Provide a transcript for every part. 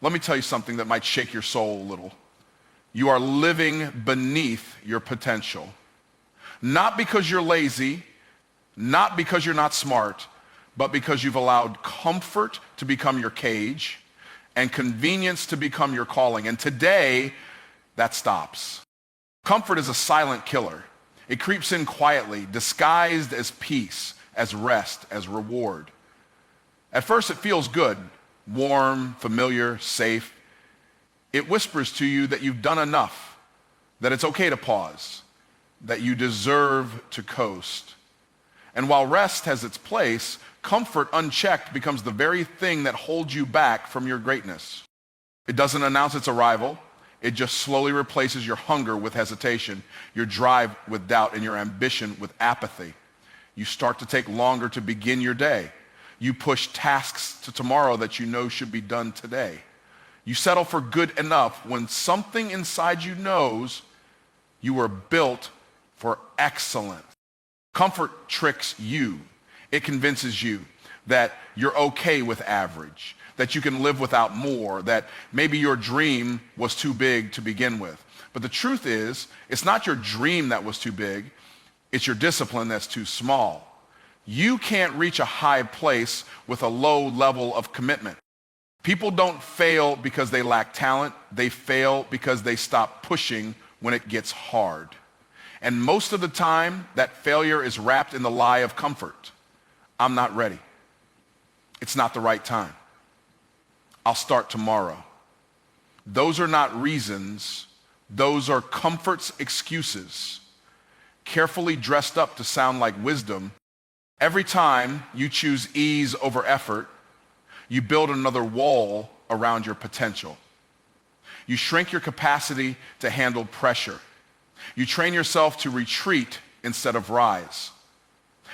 Let me tell you something that might shake your soul a little. You are living beneath your potential. Not because you're lazy, not because you're not smart, but because you've allowed comfort to become your cage and convenience to become your calling. And today, that stops. Comfort is a silent killer. It creeps in quietly, disguised as peace, as rest, as reward. At first, it feels good, warm, familiar, safe. It whispers to you that you've done enough, that it's okay to pause, that you deserve to coast. And while rest has its place, comfort unchecked becomes the very thing that holds you back from your greatness. It doesn't announce its arrival. It just slowly replaces your hunger with hesitation, your drive with doubt, and your ambition with apathy. You start to take longer to begin your day. You push tasks to tomorrow that you know should be done today. You settle for good enough when something inside you knows you were built for excellence. Comfort tricks you. It convinces you that you're okay with average, that you can live without more, that maybe your dream was too big to begin with. But the truth is, it's not your dream that was too big, it's your discipline that's too small. You can't reach a high place with a low level of commitment. People don't fail because they lack talent. They fail because they stop pushing when it gets hard. And most of the time, that failure is wrapped in the lie of comfort. I'm not ready. It's not the right time. I'll start tomorrow. Those are not reasons. Those are comfort's excuses, carefully dressed up to sound like wisdom. Every time you choose ease over effort, you build another wall around your potential. You shrink your capacity to handle pressure. You train yourself to retreat instead of rise.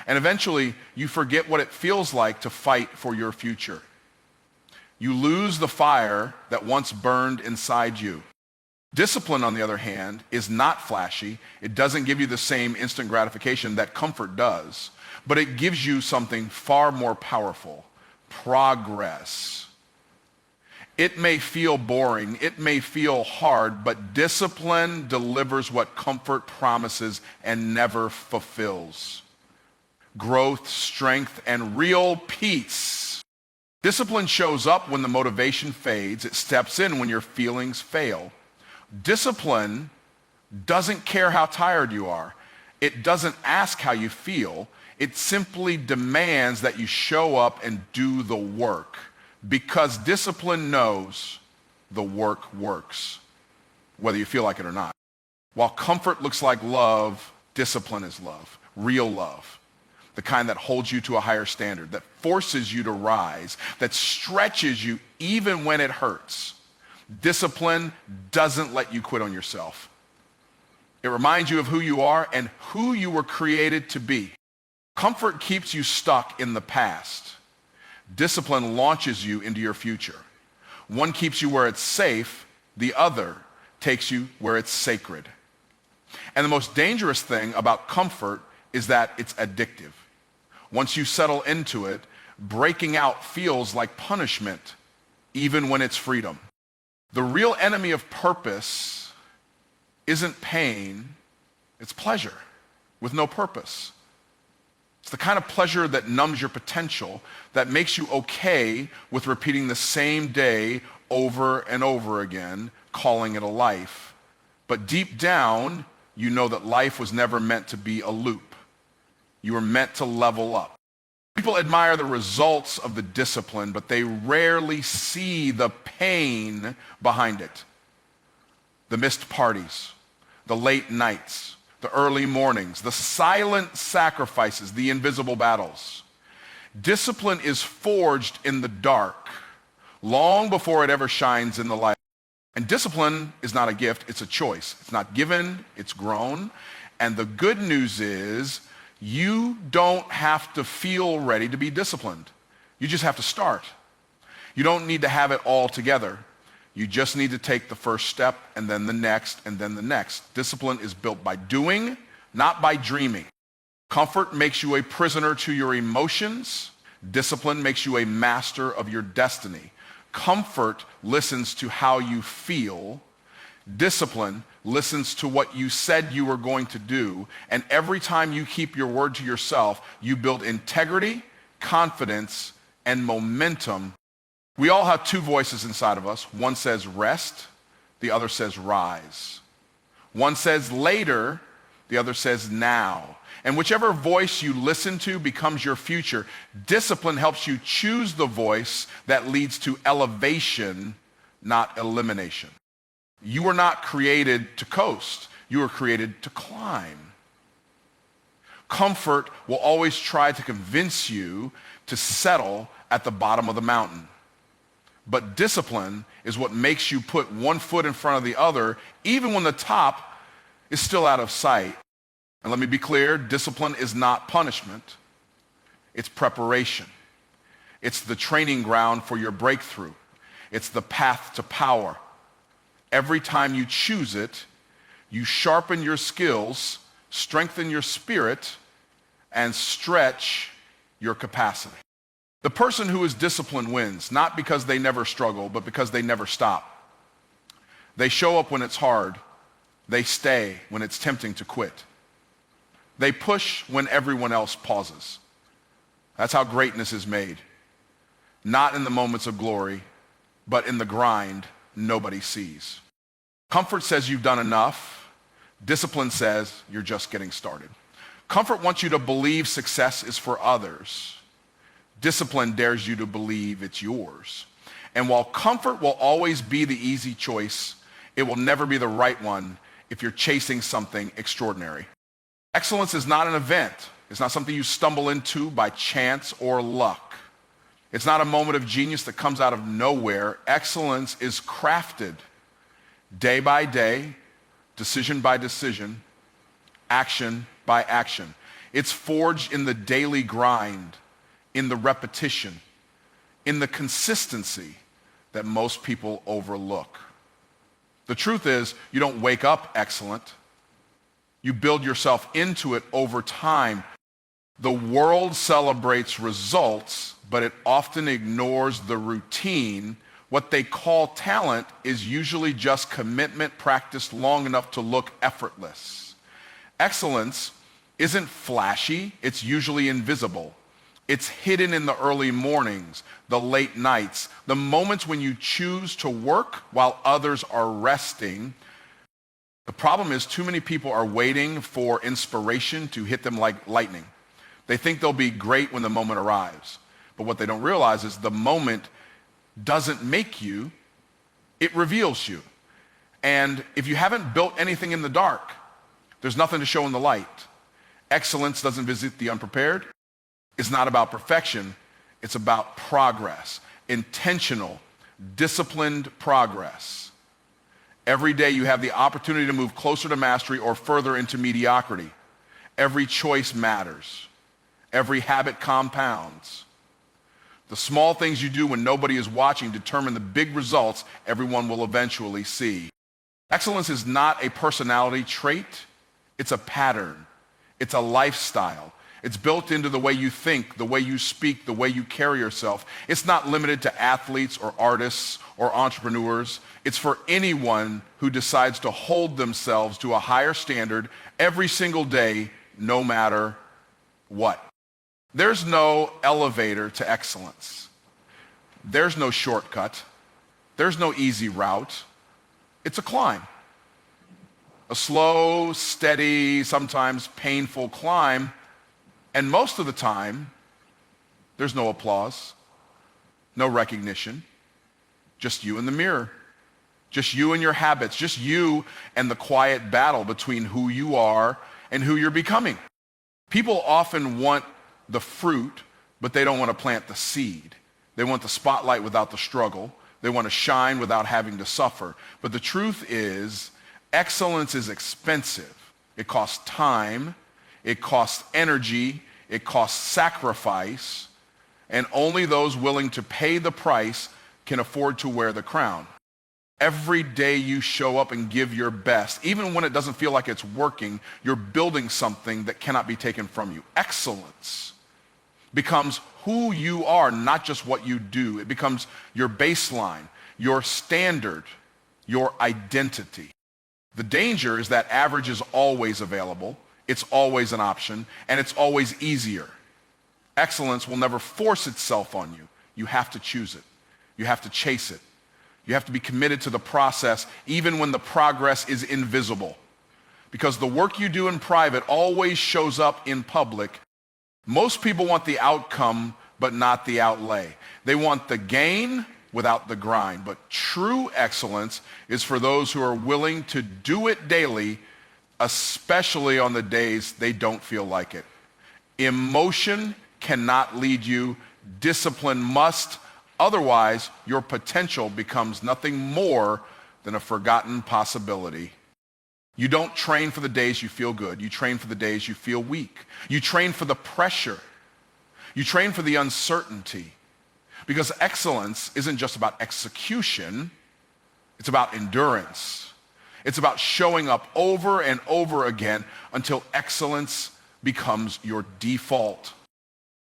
And eventually, you forget what it feels like to fight for your future. You lose the fire that once burned inside you. Discipline, on the other hand, is not flashy. It doesn't give you the same instant gratification that comfort does, but it gives you something far more powerful: progress. It may feel boring, it may feel hard, but discipline delivers what comfort promises and never fulfills: growth, strength, and real peace. Discipline shows up when the motivation fades. It steps in when your feelings fail. Discipline doesn't care how tired you are. It doesn't ask how you feel. It simply demands that you show up and do the work, because discipline knows the work works, whether you feel like it or not. While comfort looks like love, discipline is love, real love, the kind that holds you to a higher standard, that forces you to rise, that stretches you even when it hurts. Discipline doesn't let you quit on yourself. It reminds you of who you are and who you were created to be. Comfort keeps you stuck in the past. Discipline launches you into your future. One keeps you where it's safe, the other takes you where it's sacred. And the most dangerous thing about comfort is that it's addictive. Once you settle into it, breaking out feels like punishment, even when it's freedom. The real enemy of purpose isn't pain, it's pleasure with no purpose. It's the kind of pleasure that numbs your potential, that makes you okay with repeating the same day over and over again, calling it a life. But deep down, you know that life was never meant to be a loop. You were meant to level up. People admire the results of the discipline, but they rarely see the pain behind it. The missed parties, the late nights, the early mornings, the silent sacrifices, the invisible battles. Discipline is forged in the dark, long before it ever shines in the light. And discipline is not a gift, it's a choice. It's not given, it's grown. And the good news is, you don't have to feel ready to be disciplined. You just have to start. You don't need to have it all together. You just need to take the first step, and then the next, and then the next. Discipline is built by doing, not by dreaming. Comfort makes you a prisoner to your emotions. Discipline makes you a master of your destiny. Comfort listens to how you feel. Discipline listens to what you said you were going to do. And every time you keep your word to yourself, you build integrity, confidence, and momentum. We all have two voices inside of us. One says rest, the other says rise. One says later, the other says now. And whichever voice you listen to becomes your future. Discipline helps you choose the voice that leads to elevation, not elimination. You were not created to coast. You were created to climb. Comfort will always try to convince you to settle at the bottom of the mountain. But discipline is what makes you put one foot in front of the other, even when the top is still out of sight. And let me be clear, discipline is not punishment. It's preparation. It's the training ground for your breakthrough. It's the path to power. Every time you choose it, you sharpen your skills, strengthen your spirit, and stretch your capacity. The person who is disciplined wins, not because they never struggle, but because they never stop. They show up when it's hard. They stay when it's tempting to quit. They push when everyone else pauses. That's how greatness is made. Not in the moments of glory, but in the grind nobody sees. Comfort says you've done enough. Discipline says you're just getting started. Comfort wants you to believe success is for others. Discipline dares you to believe it's yours. And while comfort will always be the easy choice, it will never be the right one if you're chasing something extraordinary. Excellence is not an event. It's not something you stumble into by chance or luck. It's not a moment of genius that comes out of nowhere. Excellence is crafted day by day, decision by decision, action by action. It's forged in the daily grind, in the repetition, in the consistency that most people overlook. The truth is, you don't wake up excellent. You build yourself into it over time. The world celebrates results, but it often ignores the routine. What they call talent is usually just commitment practiced long enough to look effortless. Excellence isn't flashy, it's usually invisible. It's hidden in the early mornings, the late nights, the moments when you choose to work while others are resting. The problem is too many people are waiting for inspiration to hit them like lightning. They think they'll be great when the moment arrives. But what they don't realize is the moment doesn't make you, it reveals you. And if you haven't built anything in the dark, there's nothing to show in the light. Excellence doesn't visit the unprepared. It's not about perfection. It's about progress, intentional, disciplined progress. Every day you have the opportunity to move closer to mastery or further into mediocrity. Every choice matters. Every habit compounds. The small things you do when nobody is watching determine the big results everyone will eventually see. Excellence is not a personality trait. It's a pattern. It's a lifestyle. It's built into the way you think, the way you speak, the way you carry yourself. It's not limited to athletes or artists or entrepreneurs. It's for anyone who decides to hold themselves to a higher standard every single day, no matter what. There's no elevator to excellence. There's no shortcut. There's no easy route. It's a climb. A slow, steady, sometimes painful climb. And most of the time, there's no applause, no recognition, just you in the mirror, just you and your habits, just you and the quiet battle between who you are and who you're becoming. People often want the fruit, but they don't want to plant the seed. They want the spotlight without the struggle. They want to shine without having to suffer. But the truth is, excellence is expensive. It costs time. It costs energy, it costs sacrifice, and only those willing to pay the price can afford to wear the crown. Every day you show up and give your best, even when it doesn't feel like it's working, you're building something that cannot be taken from you. Excellence becomes who you are, not just what you do. It becomes your baseline, your standard, your identity. The danger is that average is always available, it's always an option, and it's always easier. Excellence will never force itself on you. You have to choose it. You have to chase it. You have to be committed to the process even when the progress is invisible. Because the work you do in private always shows up in public. Most people want the outcome, but not the outlay. They want the gain without the grind. But true excellence is for those who are willing to do it daily, especially on the days they don't feel like it. Emotion cannot lead you. Discipline must. Otherwise, your potential becomes nothing more than a forgotten possibility. You don't train for the days you feel good. You train for the days you feel weak. You train for the pressure. You train for the uncertainty. Because excellence isn't just about execution. It's about endurance. It's about showing up over and over again until excellence becomes your default.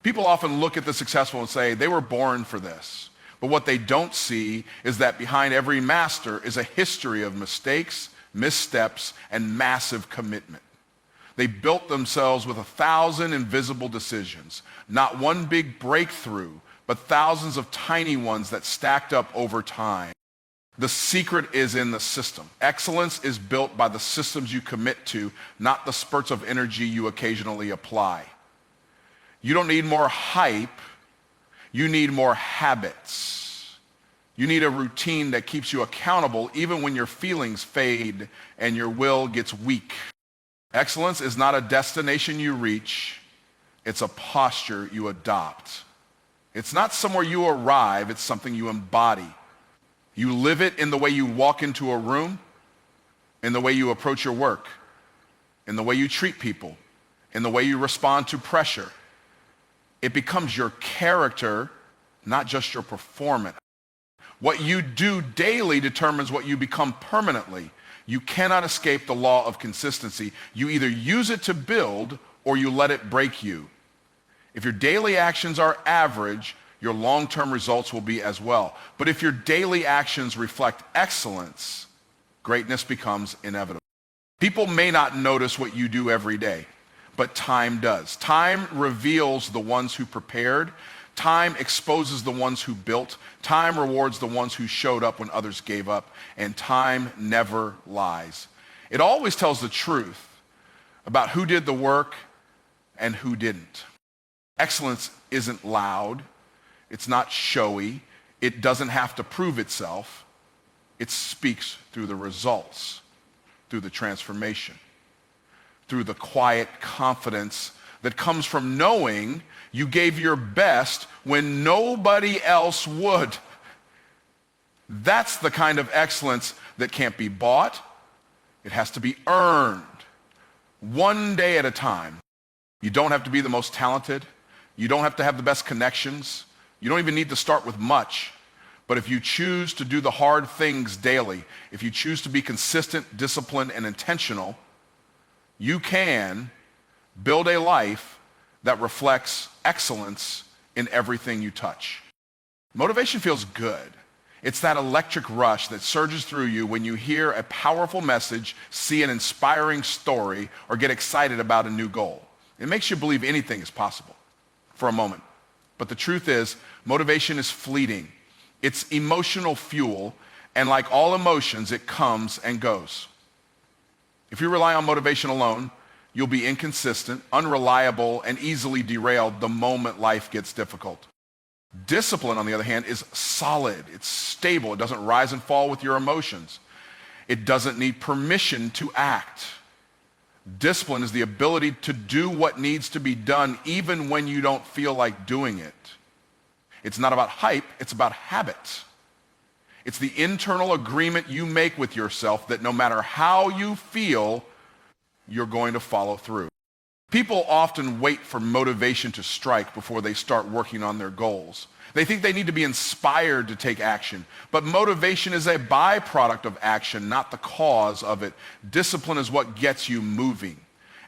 People often look at the successful and say, they were born for this. But what they don't see is that behind every master is a history of mistakes, missteps, and massive commitment. They built themselves with 1,000 invisible decisions, not one big breakthrough, but thousands of tiny ones that stacked up over time. The secret is in the system. Excellence is built by the systems you commit to, not the spurts of energy you occasionally apply. You don't need more hype, you need more habits. You need a routine that keeps you accountable even when your feelings fade and your will gets weak. Excellence is not a destination you reach, it's a posture you adopt. It's not somewhere you arrive, it's something you embody. You live it in the way you walk into a room, in the way you approach your work, in the way you treat people, in the way you respond to pressure. It becomes your character, not just your performance. What you do daily determines what you become permanently. You cannot escape the law of consistency. You either use it to build or you let it break you. If your daily actions are average, your long-term results will be as well. But if your daily actions reflect excellence, greatness becomes inevitable. People may not notice what you do every day, but time does. Time reveals the ones who prepared. Time exposes the ones who built. Time rewards the ones who showed up when others gave up. And time never lies. It always tells the truth about who did the work and who didn't. Excellence isn't loud. It's not showy. It doesn't have to prove itself. It speaks through the results, through the transformation, through the quiet confidence that comes from knowing you gave your best when nobody else would. That's the kind of excellence that can't be bought. It has to be earned, one day at a time. You don't have to be the most talented. You don't have to have the best connections. You don't even need to start with much. But if you choose to do the hard things daily, if you choose to be consistent, disciplined, and intentional, you can build a life that reflects excellence in everything you touch. Motivation feels good. It's that electric rush that surges through you when you hear a powerful message, see an inspiring story, or get excited about a new goal. It makes you believe anything is possible for a moment. But the truth is, motivation is fleeting. It's emotional fuel, and like all emotions, it comes and goes. If you rely on motivation alone, you'll be inconsistent, unreliable, and easily derailed the moment life gets difficult. Discipline, on the other hand, is solid. It's stable. It doesn't rise and fall with your emotions. It doesn't need permission to act. Discipline is the ability to do what needs to be done even when you don't feel like doing it. It's not about hype, it's about habit. It's the internal agreement you make with yourself that no matter how you feel, you're going to follow through. People often wait for motivation to strike before they start working on their goals. They think they need to be inspired to take action, but motivation is a byproduct of action, not the cause of it. Discipline is what gets you moving.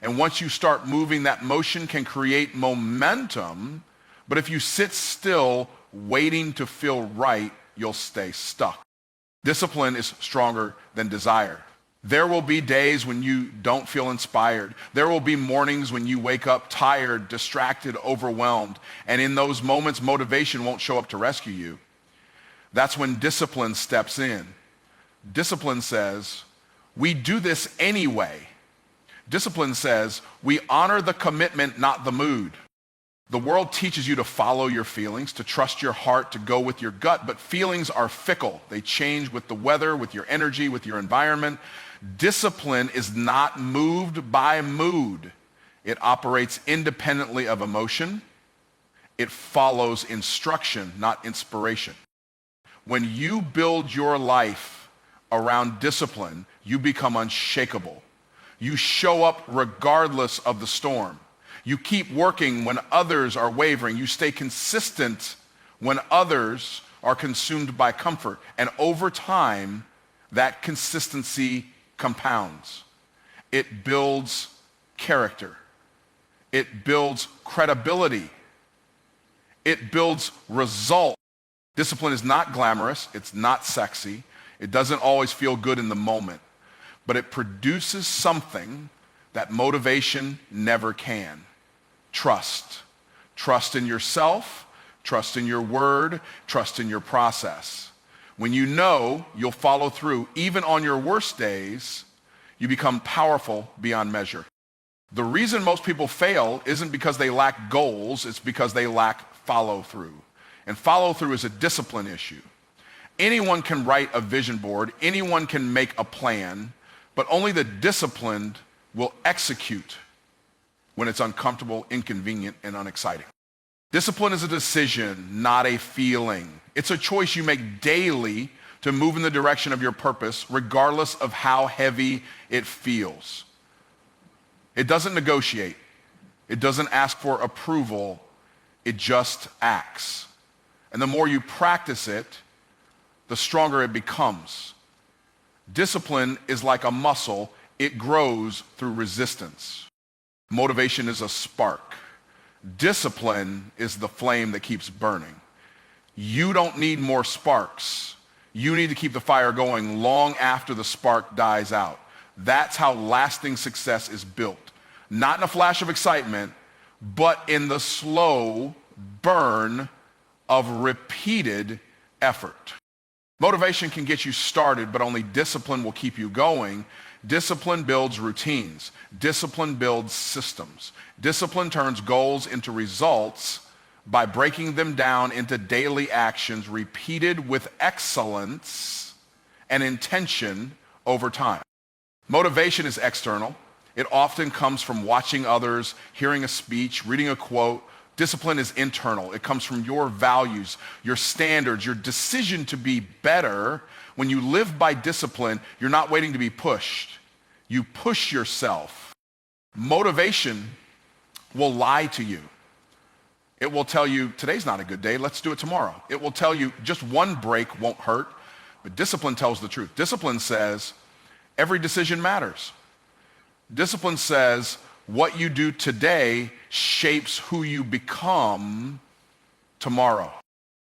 And once you start moving, that motion can create momentum, But if you sit still waiting to feel right, you'll stay stuck. Discipline is stronger than desire. There will be days when you don't feel inspired. There will be mornings when you wake up tired, distracted, overwhelmed. And in those moments, motivation won't show up to rescue you. That's when discipline steps in. Discipline says, we do this anyway. Discipline says, we honor the commitment, not the mood. The world teaches you to follow your feelings, to trust your heart, to go with your gut, but feelings are fickle. They change with the weather, with your energy, with your environment. Discipline is not moved by mood. It operates independently of emotion. It follows instruction, not inspiration. When you build your life around discipline, you become unshakable. You show up regardless of the storm. You keep working when others are wavering. You stay consistent when others are consumed by comfort. And over time, that consistency compounds. It builds character. It builds credibility. It builds result. Discipline is not glamorous. It's not sexy. It doesn't always feel good in the moment. But it produces something that motivation never can. Trust. Trust in yourself, trust in your word, trust in your process. When you know you'll follow through, even on your worst days, you become powerful beyond measure. The reason most people fail isn't because they lack goals, it's because they lack follow through. And follow through is a discipline issue. Anyone can write a vision board, anyone can make a plan, but only the disciplined will execute when it's uncomfortable, inconvenient, and unexciting. Discipline is a decision, not a feeling. It's a choice you make daily to move in the direction of your purpose, regardless of how heavy it feels. It doesn't negotiate. It doesn't ask for approval. It just acts. And the more you practice it, the stronger it becomes. Discipline is like a muscle. It grows through resistance. Motivation is a spark. Discipline is the flame that keeps burning. You don't need more sparks. You need to keep the fire going long after the spark dies out. That's how lasting success is built. Not in a flash of excitement, but in the slow burn of repeated effort. Motivation can get you started, but only discipline will keep you going. Discipline builds routines. Discipline builds systems. Discipline turns goals into results by breaking them down into daily actions repeated with excellence and intention over time. Motivation is external. It often comes from watching others, hearing a speech, reading a quote. Discipline is internal. It comes from your values, your standards, your decision to be better. When you live by discipline, you're not waiting to be pushed. You push yourself. Motivation will lie to you. It will tell you, today's not a good day, let's do it tomorrow. It will tell you, just one break won't hurt. But discipline tells the truth. Discipline says, every decision matters. Discipline says, what you do today shapes who you become tomorrow.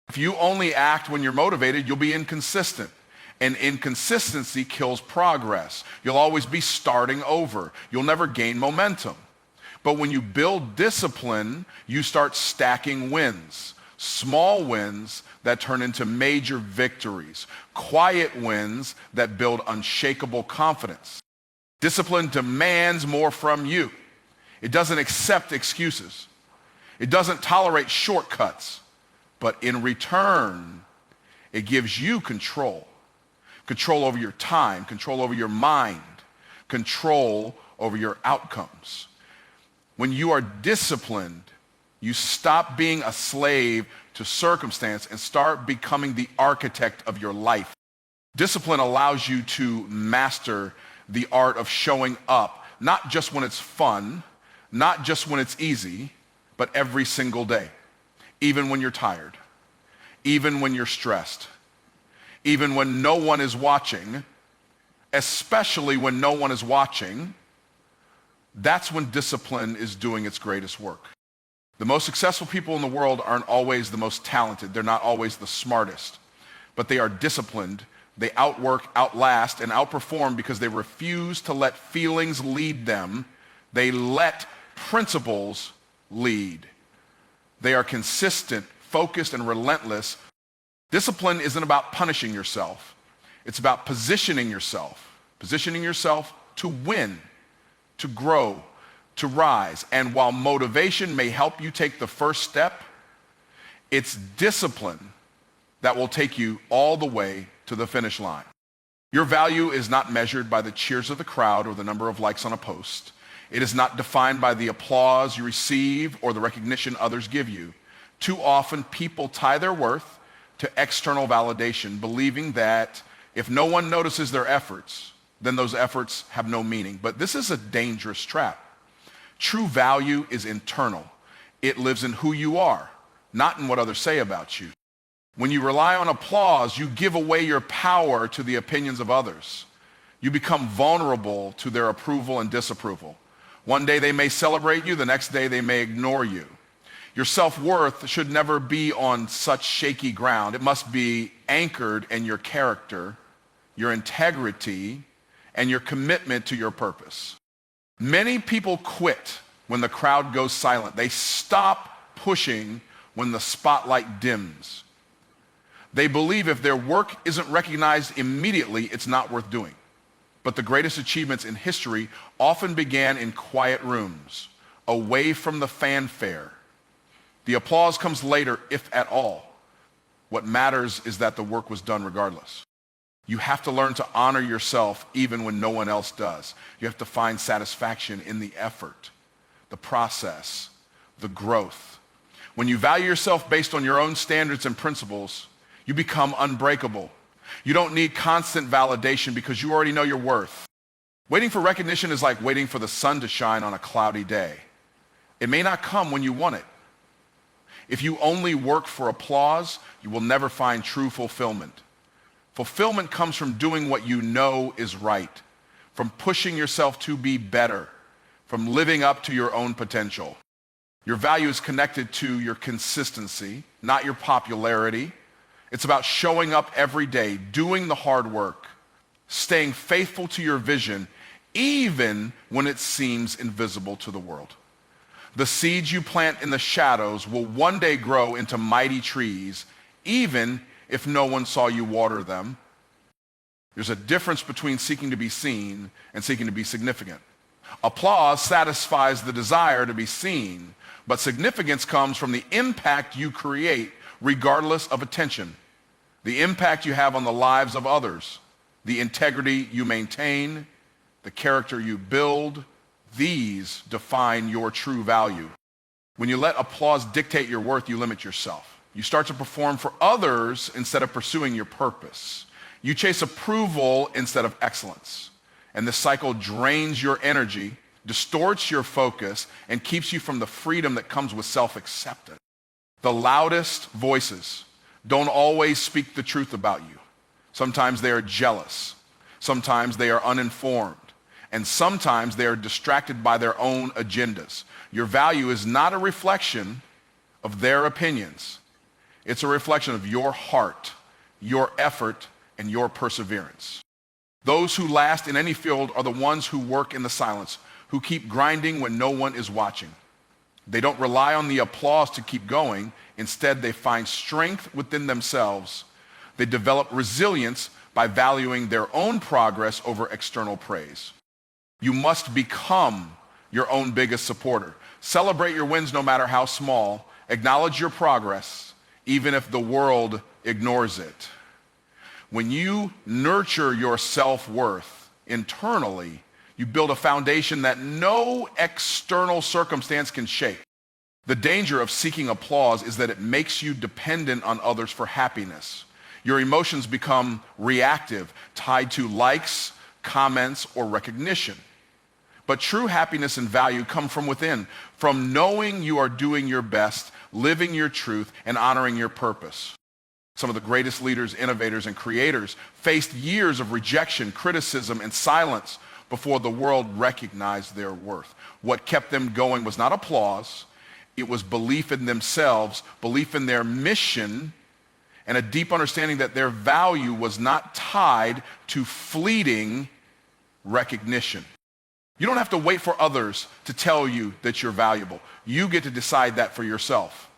If you only act when you're motivated, you'll be inconsistent. And inconsistency kills progress. You'll always be starting over. You'll never gain momentum. But when you build discipline, you start stacking wins. Small wins that turn into major victories. Quiet wins that build unshakable confidence. Discipline demands more from you. It doesn't accept excuses. It doesn't tolerate shortcuts. But in return, it gives you control. Control over your time, control over your mind, control over your outcomes. When you are disciplined, you stop being a slave to circumstance and start becoming the architect of your life. Discipline allows you to master the art of showing up, not just when it's fun, not just when it's easy, but every single day. Even when you're tired, even when you're stressed, even when no one is watching, especially when no one is watching, that's when discipline is doing its greatest work. The most successful people in the world aren't always the most talented. They're not always the smartest. But they are disciplined. They outwork, outlast, and outperform because they refuse to let feelings lead them. They let principles lead. They are consistent, focused, and relentless. Discipline isn't about punishing yourself. It's about positioning yourself to win, to grow, to rise. And while motivation may help you take the first step, it's discipline that will take you all the way to the finish line. Your value is not measured by the cheers of the crowd or the number of likes on a post. It is not defined by the applause you receive or the recognition others give you. Too often, people tie their worth to external validation, believing that if no one notices their efforts, then those efforts have no meaning. But this is a dangerous trap. True value is internal. It lives in who you are, not in what others say about you. When you rely on applause, you give away your power to the opinions of others. You become vulnerable to their approval and disapproval. One day they may celebrate you, the next day they may ignore you. Your self-worth should never be on such shaky ground. It must be anchored in your character, your integrity, and your commitment to your purpose. Many people quit when the crowd goes silent. They stop pushing when the spotlight dims. They believe if their work isn't recognized immediately, it's not worth doing. But the greatest achievements in history often began in quiet rooms, away from the fanfare. The applause comes later, if at all. What matters is that the work was done regardless. You have to learn to honor yourself even when no one else does. You have to find satisfaction in the effort, the process, the growth. When you value yourself based on your own standards and principles, you become unbreakable. You don't need constant validation because you already know your worth. Waiting for recognition is like waiting for the sun to shine on a cloudy day. It may not come when you want it. If you only work for applause, you will never find true fulfillment. Fulfillment comes from doing what you know is right, from pushing yourself to be better, from living up to your own potential. Your value is connected to your consistency, not your popularity. It's about showing up every day, doing the hard work, staying faithful to your vision, even when it seems invisible to the world. The seeds you plant in the shadows will one day grow into mighty trees, even if no one saw you water them. There's a difference between seeking to be seen and seeking to be significant. Applause satisfies the desire to be seen, but significance comes from the impact you create regardless of attention, the impact you have on the lives of others, the integrity you maintain, the character you build. These define your true value. When you let applause dictate your worth, you limit yourself. You start to perform for others instead of pursuing your purpose. You chase approval instead of excellence. And this cycle drains your energy, distorts your focus, and keeps you from the freedom that comes with self-acceptance. The loudest voices don't always speak the truth about you. Sometimes they are jealous. Sometimes they are uninformed. And sometimes they are distracted by their own agendas. Your value is not a reflection of their opinions. It's a reflection of your heart, your effort, and your perseverance. Those who last in any field are the ones who work in the silence, who keep grinding when no one is watching. They don't rely on the applause to keep going. Instead, they find strength within themselves. They develop resilience by valuing their own progress over external praise. You must become your own biggest supporter. Celebrate your wins no matter how small. Acknowledge your progress, even if the world ignores it. When you nurture your self-worth internally, you build a foundation that no external circumstance can shake. The danger of seeking applause is that it makes you dependent on others for happiness. Your emotions become reactive, tied to likes, comments, or recognition. But true happiness and value come from within, from knowing you are doing your best, living your truth, and honoring your purpose. Some of the greatest leaders, innovators, and creators faced years of rejection, criticism, and silence before the world recognized their worth. What kept them going was not applause. It was belief in themselves, belief in their mission, and a deep understanding that their value was not tied to fleeting recognition. You don't have to wait for others to tell you that you're valuable. You get to decide that for yourself.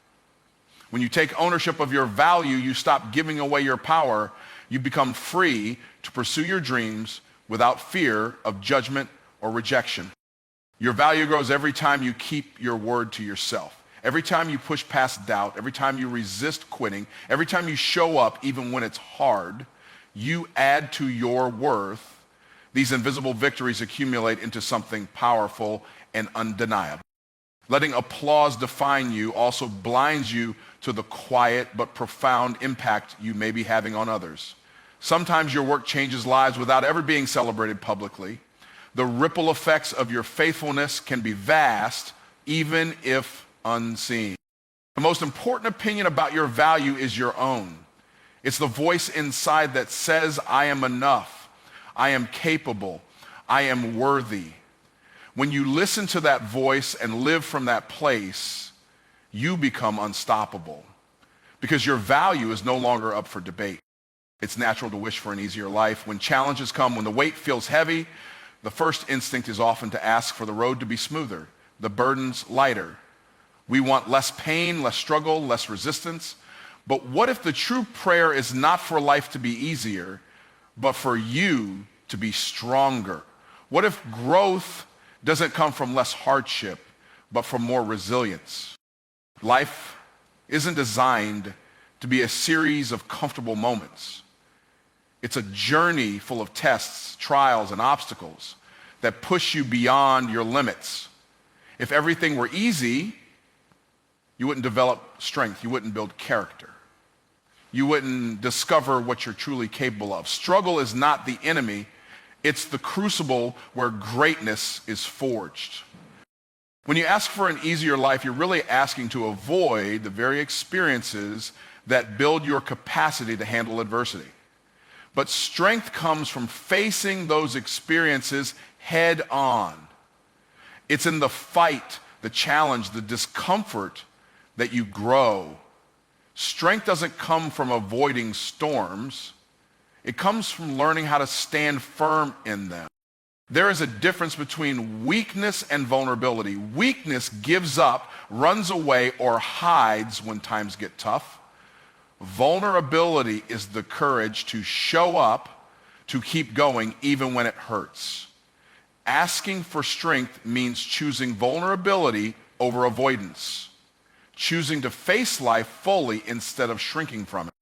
When you take ownership of your value, you stop giving away your power. You become free to pursue your dreams without fear of judgment or rejection. Your value grows every time you keep your word to yourself. Every time you push past doubt, every time you resist quitting, every time you show up even when it's hard, you add to your worth. These invisible victories accumulate into something powerful and undeniable. Letting applause define you also blinds you to the quiet but profound impact you may be having on others. Sometimes your work changes lives without ever being celebrated publicly. The ripple effects of your faithfulness can be vast, even if unseen. The most important opinion about your value is your own. It's the voice inside that says, I am enough, I am capable, I am worthy. When you listen to that voice and live from that place, you become unstoppable because your value is no longer up for debate. It's natural to wish for an easier life. When challenges come, when the weight feels heavy, the first instinct is often to ask for the road to be smoother, the burdens lighter. We want less pain, less struggle, less resistance. But what if the true prayer is not for life to be easier, but for you to be stronger? What if growth doesn't come from less hardship, but from more resilience? Life isn't designed to be a series of comfortable moments. It's a journey full of tests, trials, and obstacles that push you beyond your limits. If everything were easy, you wouldn't develop strength. You wouldn't build character. You wouldn't discover what you're truly capable of. Struggle is not the enemy. It's the crucible where greatness is forged. When you ask for an easier life, you're really asking to avoid the very experiences that build your capacity to handle adversity. But strength comes from facing those experiences head on. It's in the fight, the challenge, the discomfort that you grow. Strength doesn't come from avoiding storms. It comes from learning how to stand firm in them. There is a difference between weakness and vulnerability. Weakness gives up, runs away, or hides when times get tough. Vulnerability is the courage to show up, to keep going even when it hurts. Asking for strength means choosing vulnerability over avoidance, choosing to face life fully instead of shrinking from it.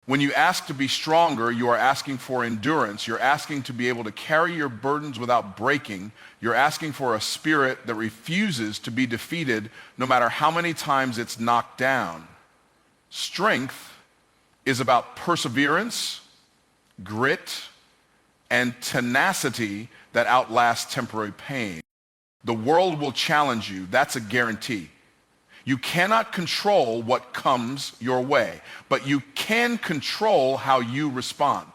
When you ask to be stronger, you are asking for endurance. You're asking to be able to carry your burdens without breaking. You're asking for a spirit that refuses to be defeated no matter how many times it's knocked down. Strength is about perseverance, grit, and tenacity that outlasts temporary pain. The world will challenge you. That's a guarantee. You cannot control what comes your way, but you can control how you respond.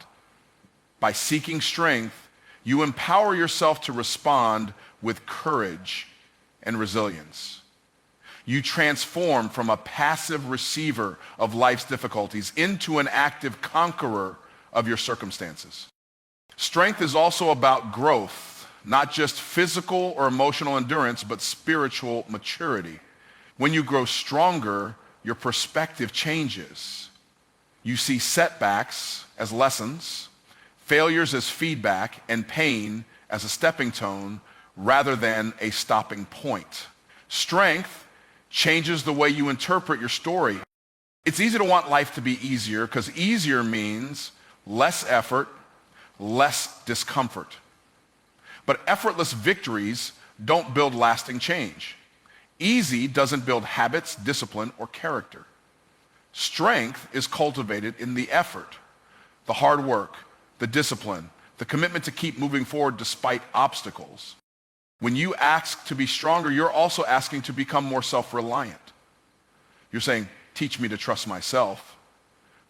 By seeking strength, you empower yourself to respond with courage and resilience. You transform from a passive receiver of life's difficulties into an active conqueror of your circumstances. Strength is also about growth, not just physical or emotional endurance, but spiritual maturity. When you grow stronger, your perspective changes. You see setbacks as lessons, failures as feedback, and pain as a stepping stone rather than a stopping point. Strength changes the way you interpret your story. It's easy to want life to be easier because easier means less effort, less discomfort. But effortless victories don't build lasting change. Easy doesn't build habits, discipline, or character. Strength is cultivated in the effort, the hard work, the discipline, the commitment to keep moving forward despite obstacles. When you ask to be stronger, you're also asking to become more self-reliant. You're saying, teach me to trust myself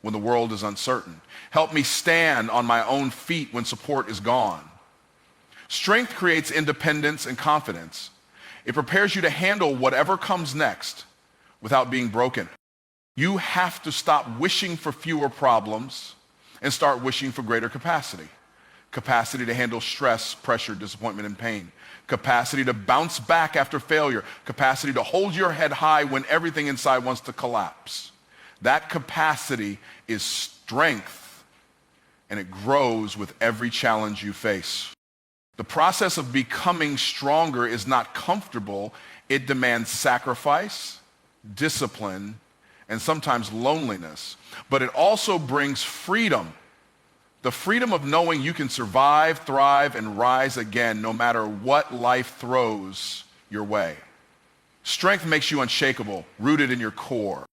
when the world is uncertain. Help me stand on my own feet when support is gone. Strength creates independence and confidence. It prepares you to handle whatever comes next. without being broken. You have to stop wishing for fewer problems and start wishing for greater capacity. Capacity to handle stress, pressure, disappointment, and pain. Capacity to bounce back after failure. Capacity to hold your head high when everything inside wants to collapse. That capacity is strength, and it grows with every challenge you face. The process of becoming stronger is not comfortable. It demands sacrifice, discipline, and sometimes loneliness. But it also brings freedom. The freedom of knowing you can survive, thrive, and rise again no matter what life throws your way. Strength makes you unshakable, rooted in your core.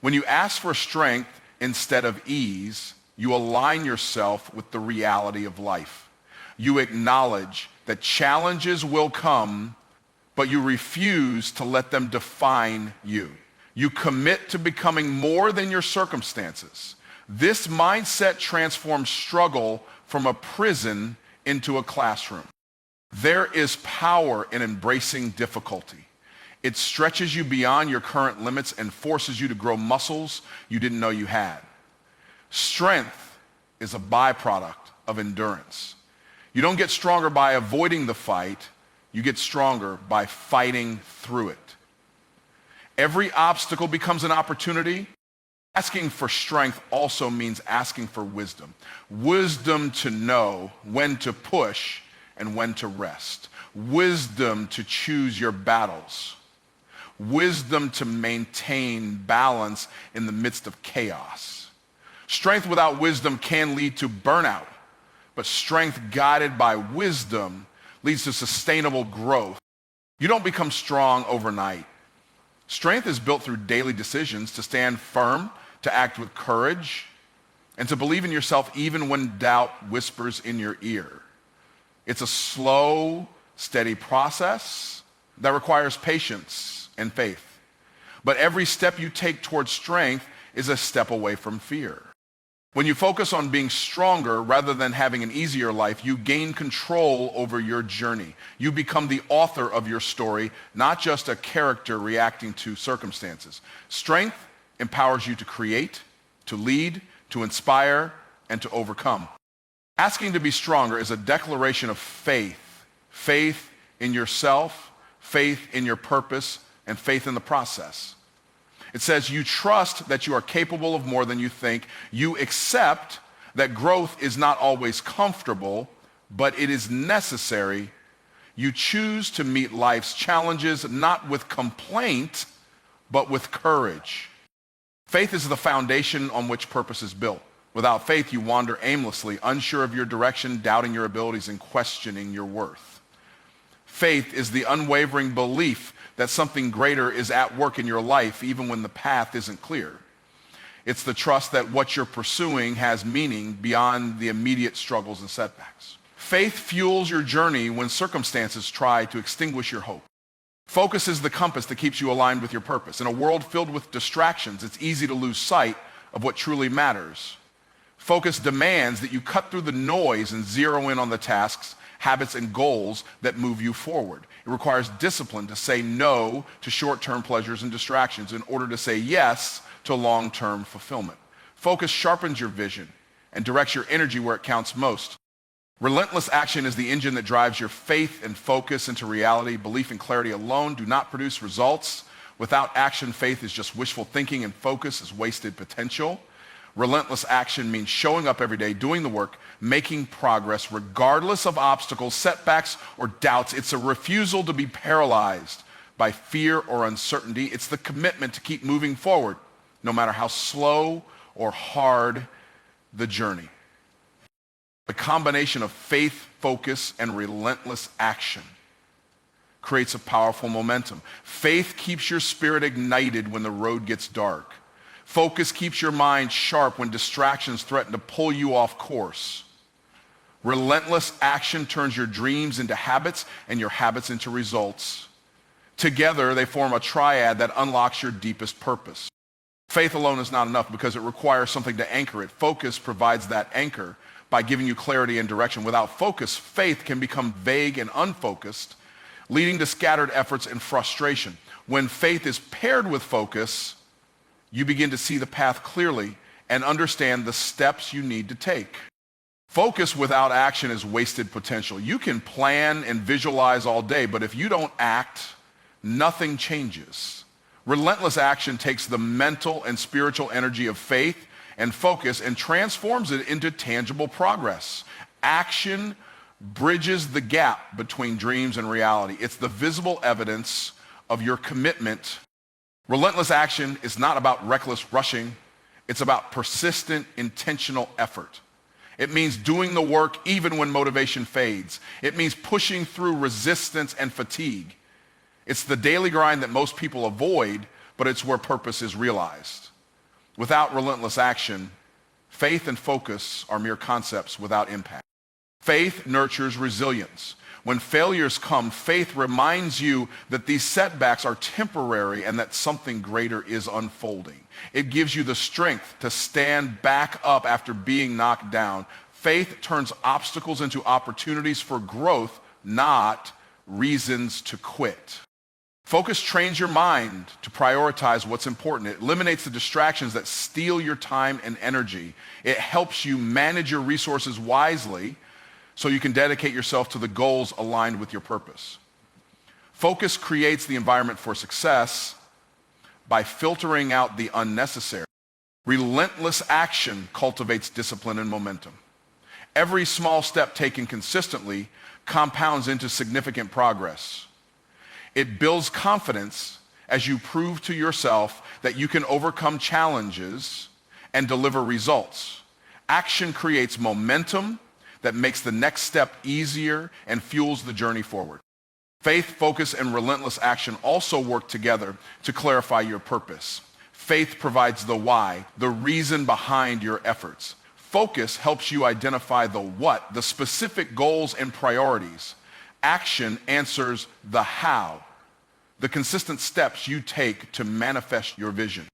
When you ask for strength instead of ease, you align yourself with the reality of life. You acknowledge that challenges will come, but you refuse to let them define you. You commit to becoming more than your circumstances. This mindset transforms struggle from a prison into a classroom. There is power in embracing difficulty. It stretches you beyond your current limits and forces you to grow muscles you didn't know you had. Strength is a byproduct of endurance. You don't get stronger by avoiding the fight. You get stronger by fighting through it. Every obstacle becomes an opportunity. Asking for strength also means asking for wisdom. Wisdom to know when to push and when to rest. Wisdom to choose your battles. Wisdom to maintain balance in the midst of chaos. Strength without wisdom can lead to burnout, but strength guided by wisdom leads to sustainable growth. You don't become strong overnight. Strength is built through daily decisions to stand firm, to act with courage, and to believe in yourself even when doubt whispers in your ear. It's a slow, steady process that requires patience and faith. But every step you take towards strength is a step away from fear. When you focus on being stronger rather than having an easier life, you gain control over your journey. You become the author of your story, not just a character reacting to circumstances. Strength empowers you to create, to lead, to inspire, and to overcome. Asking to be stronger is a declaration of faith. Faith in yourself, faith in your purpose, and faith in the process. It says you trust that you are capable of more than you think. You accept that growth is not always comfortable, but it is necessary. You choose to meet life's challenges not with complaint, but with courage. Faith is the foundation on which purpose is built. Without faith, you wander aimlessly, unsure of your direction, doubting your abilities, and questioning your worth. Faith is the unwavering belief that something greater is at work in your life, even when the path isn't clear. It's the trust that what you're pursuing has meaning beyond the immediate struggles and setbacks. Faith fuels your journey when circumstances try to extinguish your hope. Focus is the compass that keeps you aligned with your purpose. In a world filled with distractions, it's easy to lose sight of what truly matters. Focus demands that you cut through the noise and zero in on the tasks, habits, and goals that move you forward. It requires discipline to say no to short-term pleasures and distractions in order to say yes to long-term fulfillment. Focus sharpens your vision and directs your energy where it counts most. Relentless action is the engine that drives your faith and focus into reality. Belief and clarity alone do not produce results. Without action, faith is just wishful thinking, and focus is wasted potential. Relentless action means showing up every day, doing the work, making progress, regardless of obstacles, setbacks, or doubts. It's a refusal to be paralyzed by fear or uncertainty. It's the commitment to keep moving forward, no matter how slow or hard the journey. The combination of faith, focus, and relentless action creates a powerful momentum. Faith keeps your spirit ignited when the road gets dark. Focus keeps your mind sharp when distractions threaten to pull you off course. Relentless action turns your dreams into habits and your habits into results. Together, they form a triad that unlocks your deepest purpose. Faith alone is not enough because it requires something to anchor it. Focus provides that anchor by giving you clarity and direction. Without focus, faith can become vague and unfocused, leading to scattered efforts and frustration. When faith is paired with focus, you begin to see the path clearly and understand the steps you need to take. Focus without action is wasted potential. You can plan and visualize all day, but if you don't act, nothing changes. Relentless action takes the mental and spiritual energy of faith and focus and transforms it into tangible progress. Action bridges the gap between dreams and reality. It's the visible evidence of your commitment. Relentless action is not about reckless rushing. It's about persistent, intentional effort. It means doing the work even when motivation fades. It means pushing through resistance and fatigue. It's the daily grind that most people avoid, but it's where purpose is realized. Without relentless action, faith and focus are mere concepts without impact. Faith nurtures resilience. When failures come, faith reminds you that these setbacks are temporary and that something greater is unfolding. It gives you the strength to stand back up after being knocked down. Faith turns obstacles into opportunities for growth, not reasons to quit. Focus trains your mind to prioritize what's important. It eliminates the distractions that steal your time and energy. It helps you manage your resources wisely so you can dedicate yourself to the goals aligned with your purpose. Focus creates the environment for success by filtering out the unnecessary. Relentless action cultivates discipline and momentum. Every small step taken consistently compounds into significant progress. It builds confidence as you prove to yourself that you can overcome challenges and deliver results. Action creates momentum that makes the next step easier and fuels the journey forward. Faith, focus, and relentless action also work together to clarify your purpose. Faith provides the why, the reason behind your efforts. Focus helps you identify the what, the specific goals and priorities. Action answers the how, the consistent steps you take to manifest your vision.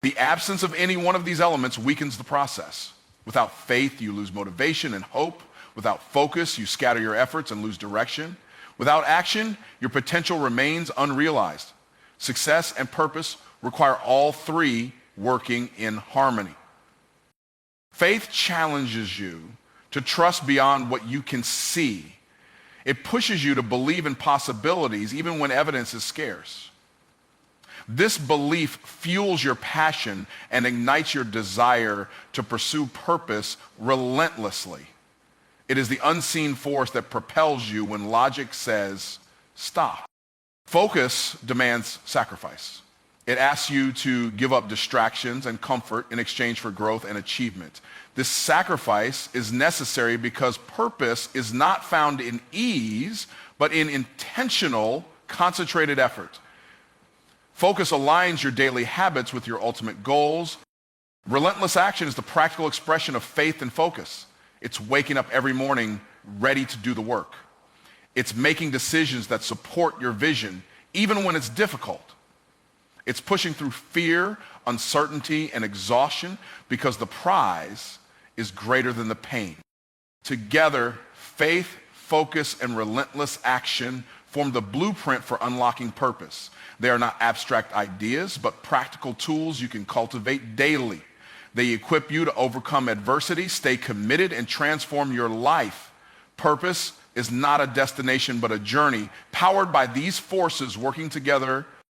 The absence of any one of these elements weakens the process. Without faith, you lose motivation and hope. Without focus, you scatter your efforts and lose direction. Without action, your potential remains unrealized. Success and purpose require all three working in harmony. Faith challenges you to trust beyond what you can see. It pushes you to believe in possibilities even when evidence is scarce. This belief fuels your passion and ignites your desire to pursue purpose relentlessly. It is the unseen force that propels you when logic says, stop. Focus demands sacrifice. It asks you to give up distractions and comfort in exchange for growth and achievement. This sacrifice is necessary because purpose is not found in ease, but in intentional, concentrated effort. Focus aligns your daily habits with your ultimate goals. Relentless action is the practical expression of faith and focus. It's waking up every morning ready to do the work. It's making decisions that support your vision, even when it's difficult. It's pushing through fear, uncertainty, and exhaustion because the prize is greater than the pain. Together, faith, focus, and relentless action form the blueprint for unlocking purpose. They are not abstract ideas, but practical tools you can cultivate daily. They equip you to overcome adversity, stay committed, and transform your life. Purpose is not a destination, but a journey. Powered by these forces working together,